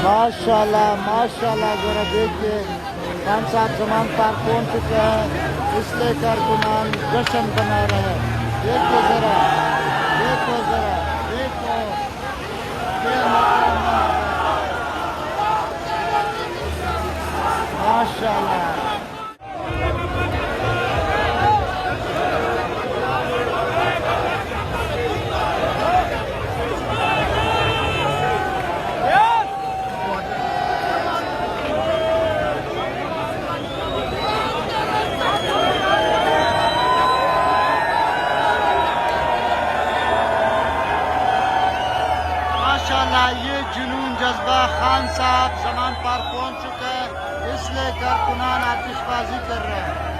माशाल्लाह माशाल्लाह, जरा देखिए खान साहब जमान पार पहुंच चुके हैं, इसलिए कारकुनान जश्न बना रहे हैं। देखो जरा, देखो जरा, देखो क्या मकाम है। माशाल्लाह। माशाल्लाह, ये जुनून जज्बा खान साहब जमान पार पहुंच चुका है, इसलिए कारकुनान आतिशबाजी कर रहे हैं।